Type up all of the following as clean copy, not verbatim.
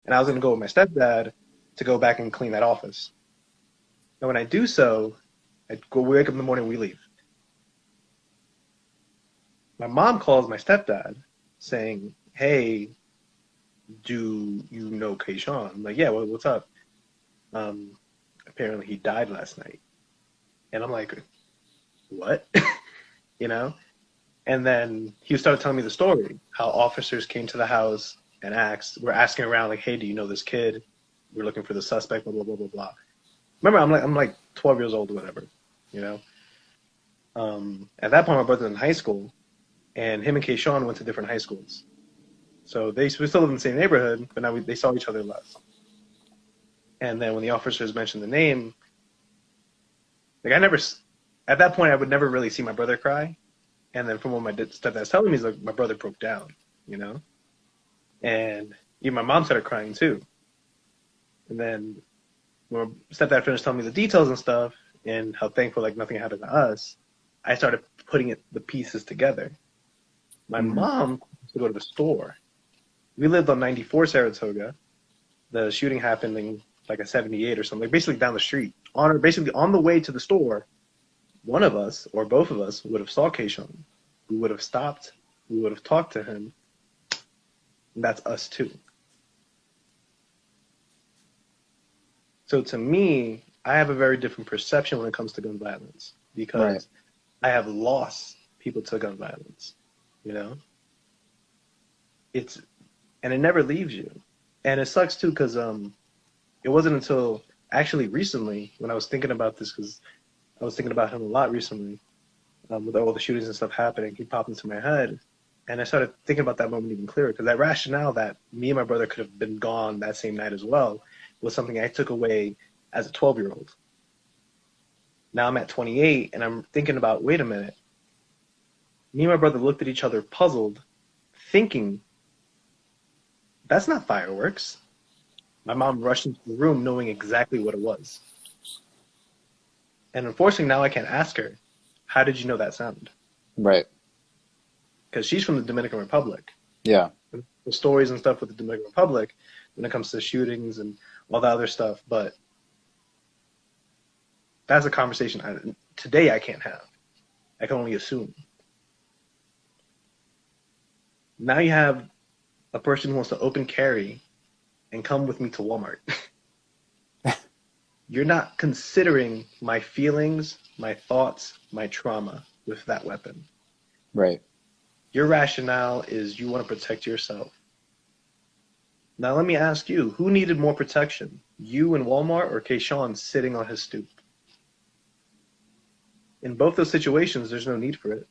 and I was going to go with my stepdad to go back and clean that office. And when I do so, wake up in the morning, we leave. My mom calls my stepdad saying, "Hey, do you know Kayshawn?" I'm like, "Yeah, what's up?" Apparently he died last night. And I'm like, "What?" you know? And then he started telling me the story, how officers came to the house and were asking around, like, "Hey, do you know this kid? We're looking for the suspect, blah, blah, blah, blah, blah." Remember, I'm like 12 years old or whatever, you know? At that point, my brother's in high school, and him and Kayshawn went to different high schools. So we still live in the same neighborhood, but now they saw each other less. And then when the officers mentioned the name, like at that point, I would never really see my brother cry. And then from what my stepdad's telling me, he's like, my brother broke down, you know? And even my mom started crying too. And then when my stepdad finished telling me the details and stuff and how thankful like nothing happened to us, I started putting the pieces together. My mom used to go to the store. We lived on 94 Saratoga. The shooting happened in like a 78 or something, like basically down the street. Basically on the way to the store, one of us or both of us would have saw Kayshawn. We would have stopped. We would have talked to him. And that's us too. So to me, I have a very different perception when it comes to gun violence because I have lost people to gun violence, you know? And it never leaves you. And it sucks too because it wasn't until actually recently when I was thinking about this, because I was thinking about him a lot recently with all the shootings and stuff happening, he popped into my head. And I started thinking about that moment even clearer because that rationale that me and my brother could have been gone that same night as well was something I took away as a 12-year-old. Now I'm at 28 and I'm thinking about, wait a minute. Me and my brother looked at each other puzzled, thinking, that's not fireworks. My mom rushed into the room knowing exactly what it was. And unfortunately now I can't ask her, how did you know that sound? Right. Because she's from the Dominican Republic. Yeah. The stories and stuff with the Dominican Republic when it comes to shootings and all that other stuff. But that's a conversation today I can't have. I can only assume. Now you have a person who wants to open carry and come with me to Walmart. You're not considering my feelings, my thoughts, my trauma with that weapon. Right. Your rationale is you want to protect yourself. Now let me ask you, who needed more protection? You in Walmart or Kayshawn sitting on his stoop? In both those situations, there's no need for it.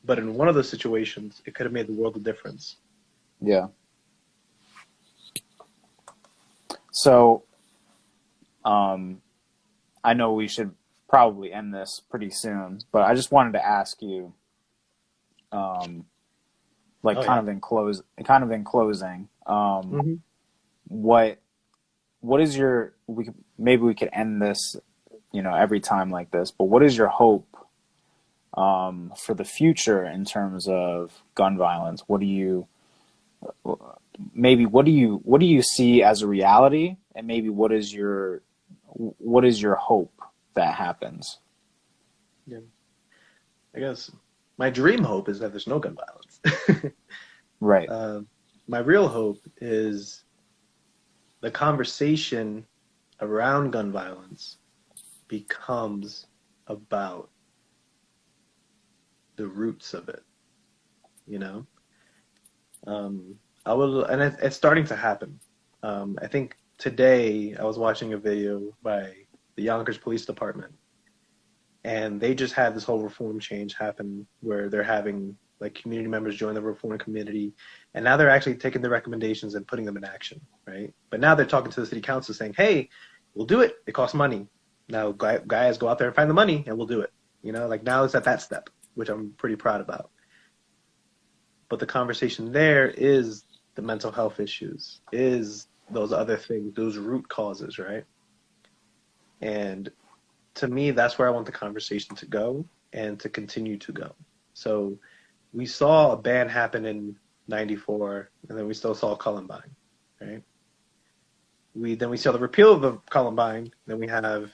But in one of those situations, it could have made the world a difference. Yeah. So, I know we should probably end this pretty soon, but I just wanted to ask you, kind of in closing, what is your, maybe we could end this, every time like this, but what is your hope, for the future in terms of gun violence? What do you see as a reality, and maybe what is your hope that happens? Yeah, I guess my dream hope is that there's no gun violence. Right. My real hope is the conversation around gun violence becomes about the roots of it, it's starting to happen. I think today I was watching a video by the Yonkers Police Department, and they just had this whole reform change happen where they're having like community members join the reform community, and now they're actually taking the recommendations and putting them in action, right? But now they're talking to the city council saying, hey, we'll do it. It costs money. Now guys go out there and find the money and we'll do it. Now it's at that step, which I'm pretty proud about. But the conversation there is the mental health issues, is those other things, those root causes, right? And to me, that's where I want the conversation to go and to continue to go. So we saw a ban happen in 94, and then we still saw Columbine. right? We saw the repeal of the Columbine. Then we have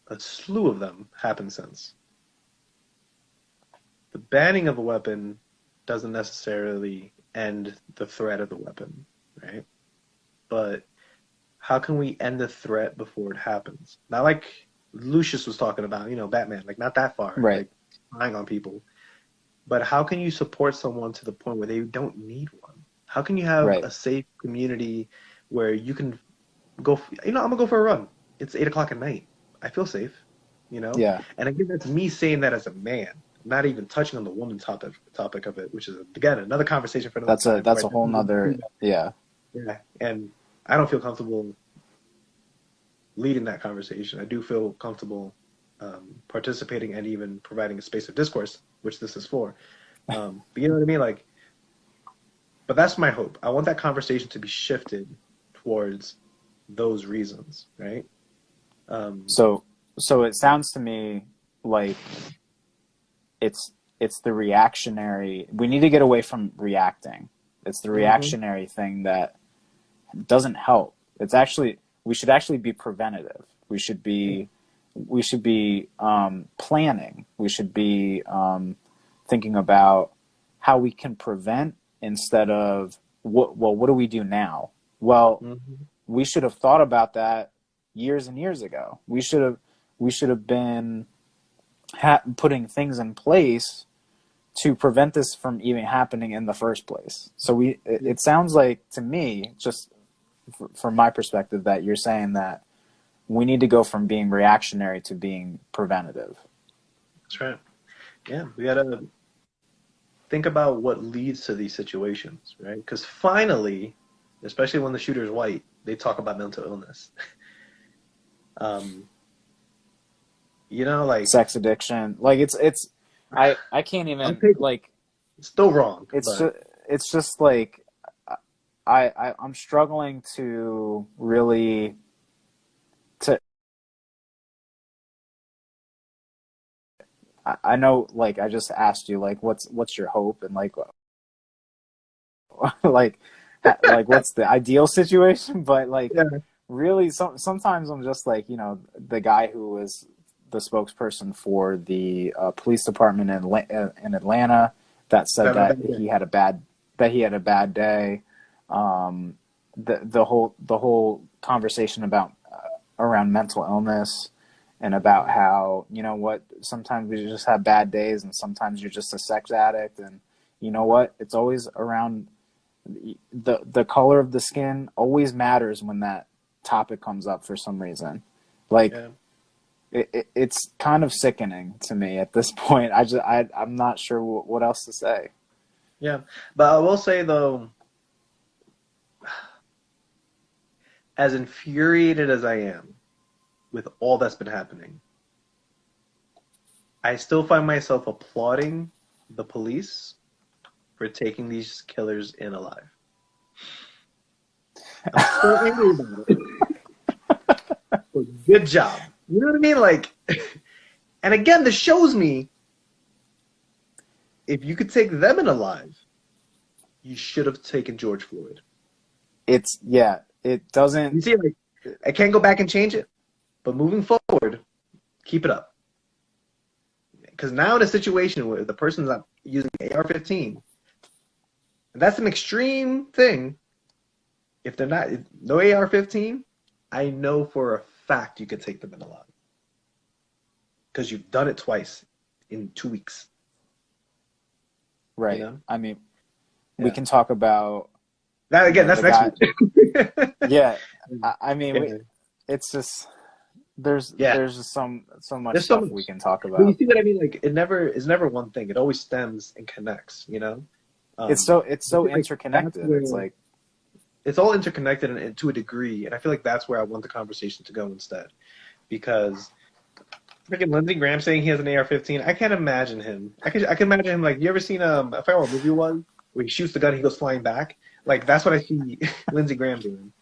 a slew of them happen since. The banning of a weapon doesn't necessarily end the threat of the weapon, right? But how can we end the threat before it happens? Not like Lucius was talking about, Batman, like not that far, Right. like spying on people. But how can you support someone to the point where they don't need one? How can you have Right. a safe community where you can go, I'm going to go for a run. It's 8 o'clock at night. I feel safe, Yeah. And again, that's me saying that as a man, not even touching on the woman topic of it, which is, again, another conversation for another time. That's a whole nother, yeah. Yeah, and I don't feel comfortable leading that conversation. I do feel comfortable participating and even providing a space of discourse, which this is for. But you know what I mean? Like, but that's my hope. I want that conversation to be shifted towards those reasons, right? So it sounds to me like it's the reactionary. We need to get away from reacting. It's the reactionary thing that doesn't help. It's actually, we should actually be preventative. We should be planning. We should be thinking about how we can prevent instead of what do we do now? Well, we should have thought about that years and years ago. We should have been putting things in place to prevent this from even happening in the first place. So it sounds like to me, just from my perspective, that you're saying that we need to go from being reactionary to being preventative. That's right. Yeah, we gotta think about what leads to these situations, right? Because finally, especially when the shooter is white, they talk about mental illness. Like sex addiction, like it's I can't even like. It's still wrong. It's just like I'm struggling to really I know, like, I just asked you, like, what's your hope, and like like what's the ideal situation, but like really sometimes I'm just like, the guy who was the spokesperson for the police department in Atlanta that said that he had a bad day. The whole conversation about around mental illness and about how, sometimes we just have bad days and sometimes you're just a sex addict, and it's always around the color of the skin always matters when that topic comes up for some reason. Like it's kind of sickening to me at this point. I'm not sure what else to say. Yeah, but I will say though, as infuriated as I am with all that's been happening, I still find myself applauding the police for taking these killers in alive. I'm still angry about it. But good job. You know what I mean? Like, and again, this shows me if you could take them in alive, you should have taken George Floyd. It doesn't. You see, like, I can't go back and change it, but moving forward, keep it up. Because now in a situation where the person's not using AR-15, and that's an extreme thing. If they're not, no AR-15, I know for a fact you could take them in alive. Because you've done it twice in 2 weeks. Right. I mean, we can talk about that again. That's next week. Yeah. I mean, it's just there's just so much stuff we can talk about. But you see what I mean? Like it's never one thing. It always stems and connects. It's so interconnected. It's like it's all interconnected and to a degree, and I feel like that's where I want the conversation to go instead, because freaking Lindsey Graham saying he has an AR-15, I can't imagine him. I can imagine him like, you ever seen I forgot what movie it was where he shoots the gun, he goes flying back. Like that's what I see Lindsey Graham doing.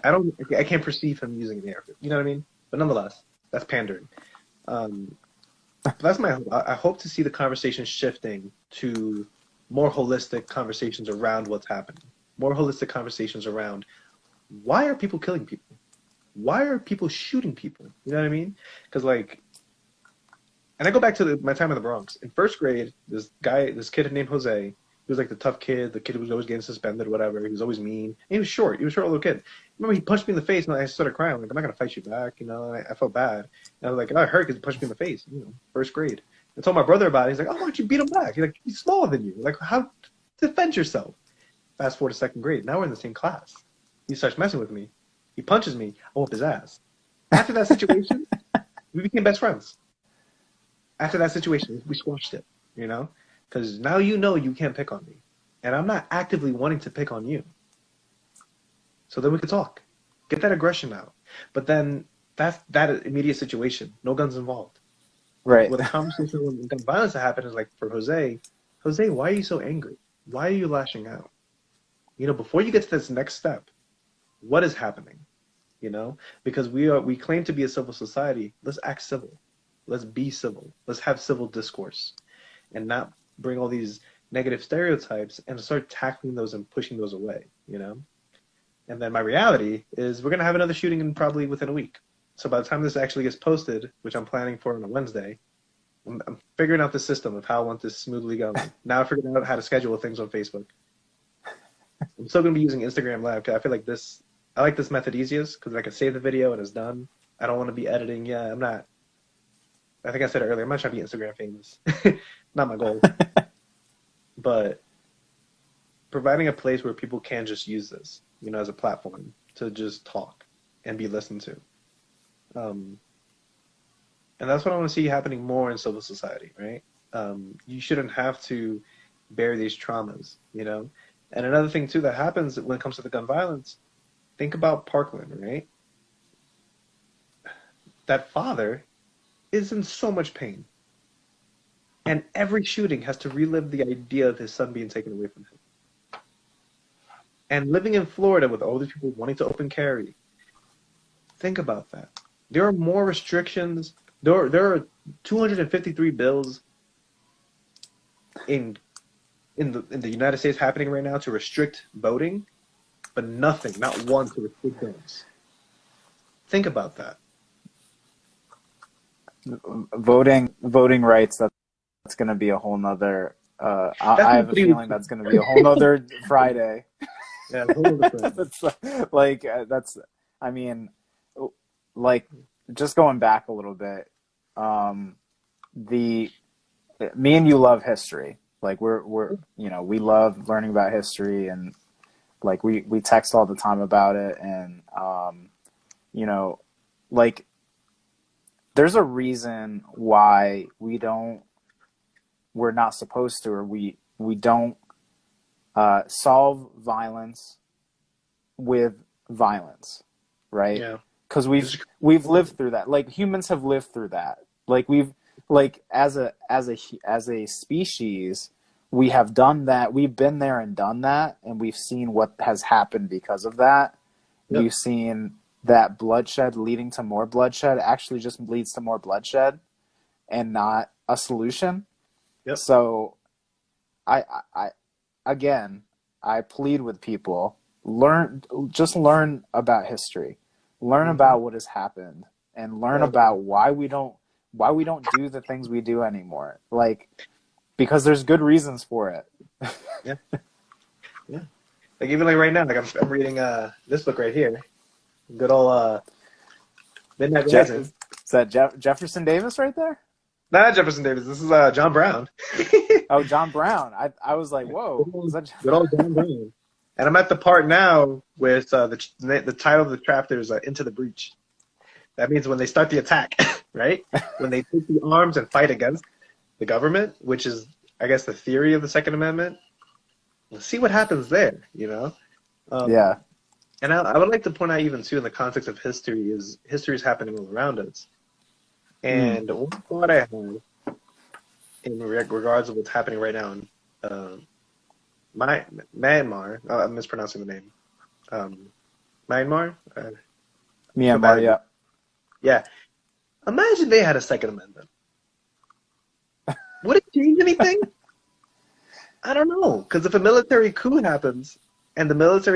I can't perceive him using an AR-15. You know what I mean? But nonetheless, that's pandering. But that's my hope. I hope to see the conversation shifting to more holistic conversations around what's happening. more holistic conversations around why are people killing people? Why are people shooting people? You know what I mean? Because like, and I go back to my time in the Bronx. In first grade, this kid named Jose, he was like the tough kid. The kid who was always getting suspended, whatever. He was always mean. And he was short. He was a short little kid. I remember he punched me in the face, and I started crying. Like, I'm not gonna fight you back, you know. And I felt bad. And I was like, oh, I hurt because he punched me in the face. You know, first grade. I told my brother about it. He's like, oh, why don't you beat him back? He's like, he's smaller than you. Like, how defend yourself? Fast forward to second grade. Now we're in the same class. He starts messing with me. He punches me. I whoop his ass. After that situation, we became best friends. After that situation, we squashed it, you know? Because now you know you can't pick on me. And I'm not actively wanting to pick on you. So then we could talk. Get that aggression out. But then that immediate situation, no guns involved. Right. Well, the conversation when gun violence happened is like for Jose, why are you so angry? Why are you lashing out? You know, before you get to this next step, what is happening? You know, because we claim to be a civil society. Let's act civil. Let's be civil. Let's have civil discourse, and not bring all these negative stereotypes and start tackling those and pushing those away. You know, and then my reality is we're gonna have another shooting in probably within a week. So by the time this actually gets posted, which I'm planning for on a Wednesday, I'm figuring out the system of how I want this smoothly going. Now I figured out how to schedule things on Facebook. I'm still gonna be using Instagram Live because I feel like I like this method easiest because I can save the video and it's done. I don't want to be editing. Yeah, I'm not. I think I said it earlier. I'm not trying to be Instagram famous. Not my goal. But providing a place where people can just use this, you know, as a platform to just talk and be listened to. And that's what I want to see happening more in civil society, right? You shouldn't have to bear these traumas, you know? And another thing, too, that happens when it comes to the gun violence, think about Parkland, right? That father is in so much pain. And every shooting has to relive the idea of his son being taken away from him. And living in Florida with all these people wanting to open carry, think about that. There are more restrictions. There are 253 bills in the United States happening right now to restrict voting, but nothing, not one to restrict guns. Think about that. Voting rights. That's going to be a whole nother. I have a feeling that's going to be a whole nother Friday. Yeah, a whole nother Friday. I mean, like, just going back a little bit. Me and you love history. Like we're you know, we love learning about history, and like we text all the time about it, and you know, like there's a reason why we're not supposed to, or we don't solve violence with violence, right? Yeah. Because we've lived through that. Like humans have lived through that. Like as a species, we have done that. We've been there and done that, and we've seen what has happened because of that. Yep. We've seen that bloodshed leading to more bloodshed actually just leads to more bloodshed and not a solution. Yep. So I plead with people, learn about history, learn about what has happened, and learn about why we don't do the things we do anymore. Like, because there's good reasons for it. Yeah. Yeah. Like even like right now, like I'm reading this book right here. Good old Midnight Rising. Is that Jefferson Davis right there? Not Jefferson Davis. This is John Brown. Oh, John Brown. I was like, whoa. Good old John Brown. And I'm at the part now with the title of the chapter is Into the Breach. That means when they start the attack, right? When they take the arms and fight against the government, which is, I guess, the theory of the Second Amendment. Let's see what happens there, you know? Yeah. And I would like to point out even, too, in the context of history is happening all around us. And one thought I have in regards to what's happening right now in Myanmar, I'm mispronouncing the name. Myanmar? Myanmar, yeah. Yeah. Imagine they had a Second Amendment. Would it change anything? I don't know. Because if a military coup happens, And the military